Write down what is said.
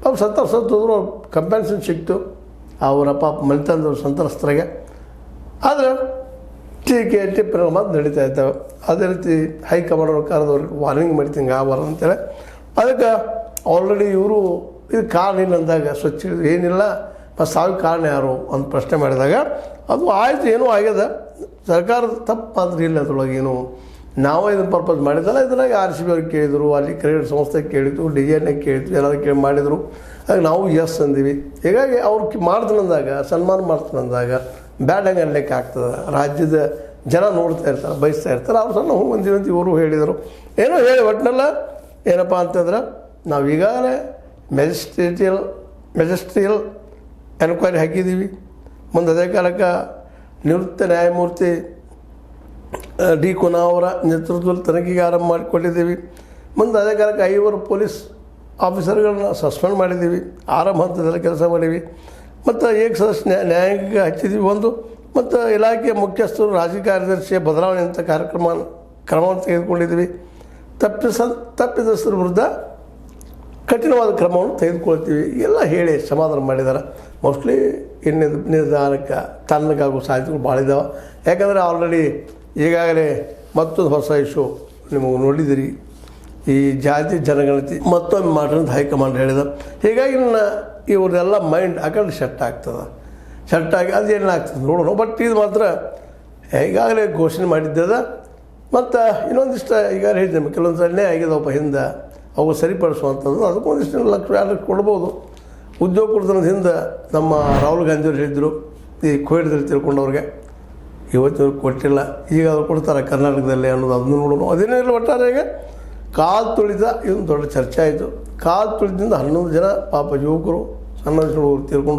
ಪಾಪ ಸತ್ತೋದ್ರು ಕಂಪೆನ್ಸೇಷನ್ ಸಿಕ್ತು ಅವರ ಪಾಪ ಮನೆತನದವ್ರು ಸಂತ್ರಸ್ತರಿಗೆ. ಆದರೆ ಟಿಪ್ಪು ನಡೀತಾ ಇದ್ದಾವೆ. ಅದೇ ರೀತಿ ಹೈಕಮಾಂಡ್ ಅವ್ರು ಕರೆದವ್ರಿಗೆ ವಾರ್ನಿಂಗ್ ಮಾಡ್ತೀನಿ ಹಿಂಗೆ ಅಂತೇಳಿ. ಅದಕ್ಕೆ ಆಲ್ರೆಡಿ ಇವರು ಇದು ಕಾರಣ ಇಲ್ಲ ಅಂದಾಗ ಸ್ವಚ್ಛ ಏನಿಲ್ಲ ಮತ್ತು ಸಾವಿಗೆ ಕಾರಣ ಯಾರು ಅಂತ ಪ್ರಶ್ನೆ ಮಾಡಿದಾಗ ಅದು ಆಯಿತು, ಏನೂ ಆಗ್ಯದ, ಸರ್ಕಾರದ ತಪ್ಪಾದ್ರೆ ಇಲ್ಲ ಅದ್ರೊಳಗೆ ಏನು ನಾವು ಇದನ್ನು ಪರ್ಪಸ್ ಮಾಡಿದ್ದಲ್ಲ. ಇದ್ರಾಗ RCB ಅವ್ರಿಗೆ ಕೇಳಿದರು, ಅಲ್ಲಿ ಕ್ರೆಡಿಟ್ ಸಂಸ್ಥೆ ಕೇಳಿದ್ರು, DN ಕೇಳಿದ್ರು, ಎಲ್ಲರೂ ಕೇಳಿ ಮಾಡಿದರು. ಆಗ ನಾವು ಎಸ್ ಅಂದೀವಿ. ಹೀಗಾಗಿ ಅವ್ರು ಮಾಡ್ತಾನಂದಾಗ ಸನ್ಮಾನ ಮಾಡ್ತಾನಂದಾಗ ಬ್ಯಾಡ್ ಹಂಗೆ ಅನ್ಲಿಕ್ಕೆ ಆಗ್ತದೆ. ರಾಜ್ಯದ ಜನ ನೋಡ್ತಾ ಇರ್ತಾರೆ, ಬಯಸ್ತಾ ಇರ್ತಾರೆ. ಅವ್ರು ಸಹ ನಾವು ಬಂದೀವಿ ಅಂತ ಇವರು ಹೇಳಿದರು. ಏನೋ ಹೇಳಿ ಒಟ್ಟಿನೆಲ್ಲ ಏನಪ್ಪ ಅಂತಂದ್ರೆ ನಾವು ಈಗಾಗಲೇ ಮೆಜೆಸ್ಟ್ರಿಯಲ್ ಎನ್ಕ್ವೈರಿ ಹಾಕಿದ್ದೀವಿ. ಮುಂದೆ ಅದೇ ಕಾಲಕ್ಕೆ ನಿವೃತ್ತ ನ್ಯಾಯಮೂರ್ತಿ D. ಕುನಾ ಅವರ ನೇತೃತ್ವದಲ್ಲಿ ತನಿಖೆಗೆ ಆರಂಭ ಮಾಡಿಕೊಟ್ಟಿದ್ದೀವಿ. ಮುಂದೆ ಅದೇ ಕಾಲಕ್ಕೆ 5 ಪೊಲೀಸ್ ಆಫೀಸರ್ಗಳನ್ನ ಸಸ್ಪೆಂಡ್ ಮಾಡಿದ್ದೀವಿ. ಆರಂಭ ಹಂತದಲ್ಲಿ ಕೆಲಸ ಮಾಡೀವಿ. ಮತ್ತು ಏಕಸದಸ್ಯ ನ್ಯಾಯಾಂಗ ಹಚ್ಚಿದ್ದೀವಿ ಒಂದು. ಮತ್ತು ಇಲಾಖೆಯ ಮುಖ್ಯಸ್ಥರು ರಾಜಕೀಯ ಕಾರ್ಯದರ್ಶಿಯ ಬದಲಾವಣೆ ಅಂತ ಕ್ರಮವನ್ನು ತೆಗೆದುಕೊಂಡಿದ್ದೀವಿ. ತಪ್ಪಿತಸ್ಥರ ವಿರುದ್ಧ ಕಠಿಣವಾದ ಕ್ರಮವನ್ನು ತೆಗೆದುಕೊಳ್ತೀವಿ ಎಲ್ಲ ಹೇಳಿ ಸಮಾಧಾನ ಮಾಡಿದ್ದಾರೆ. ಮೋಸ್ಟ್ಲಿ ಇನ್ನು ನಿರ್ಧಾರಕ್ಕೆ ತನ್ನಗಾಗುವ ಸಾಧ್ಯತೆಗಳು ಭಾಳ ಇದ್ದಾವೆ. ಯಾಕಂದರೆ ಆಲ್ರೆಡಿ ಈಗಾಗಲೇ ಮತ್ತೊಂದು ಹೊಸ ಇಶ್ಯೂ ನಿಮಗೆ ನೋಡಿದಿರಿ, ಈ ಜಾತಿ ಜನಗಣತಿ ಮತ್ತೊಮ್ಮೆ ಮಾಡ್ರಿ ಅಂತ ಹೈಕಮಾಂಡ್ ಹೇಳಿದ. ಹೀಗಾಗಿ ಇವ್ರದ್ದೆಲ್ಲ ಮೈಂಡ್ ಆ ಕಡೆ ಸೆಟ್ ಆಗಿ ಅದೇನಾಗ್ತದೆ ನೋಡೋಣ. ಬಟ್ ಇದು ಮಾತ್ರ ಈಗಾಗಲೇ ಘೋಷಣೆ ಮಾಡಿದ್ದದ. ಮತ್ತು ಇನ್ನೊಂದಿಷ್ಟು ಈಗಾಗಲೇ ಹೇಳಿದ್ದೆ ನಿಮಗೆ ಕೆಲವೊಂದು ಸಣ್ಣೆ ಆಗಿದಾವಪ್ಪ ಹಿಂದೆ, ಅವು ಸರಿಪಡಿಸುವಂಥದ್ದು. ಅದಕ್ಕೊಂದಿಷ್ಟು ಲಕ್ಷ 2 ಲಕ್ಷ ಕೊಡ್ಬೋದು. ಉದ್ಯೋಗ ಕೊಡ್ತನದ ಹಿಂದೆ ನಮ್ಮ ರಾಹುಲ್ ಗಾಂಧಿಯವ್ರು ಹೇಳಿದ್ರು ಈ ಕೋವಿಡ್ದಲ್ಲಿ ತಿಳ್ಕೊಂಡವ್ರಿಗೆ, ಇವತ್ತಿನವ್ರಿಗೆ ಕೊಟ್ಟಿಲ್ಲ, ಈಗ ಅವ್ರು ಕೊಡ್ತಾರೆ ಕರ್ನಾಟಕದಲ್ಲಿ ಅನ್ನೋದು. ಅದನ್ನು ನೋಡೋಣ. ಅದೇನೇ ಇಲ್ಲ, ಒಟ್ಟಾರೆಗೆ ಕಾಲು ತುಳಿದ ಇದೊಂದು ದೊಡ್ಡ ಚರ್ಚೆ ಆಯಿತು. ಕಾಲು ತುಳಿದಿಂದ 11 ಜನ ಪಾಪ ಯುವಕರು ಸಣ್ಣ ತಿಳ್ಕೊಂಡು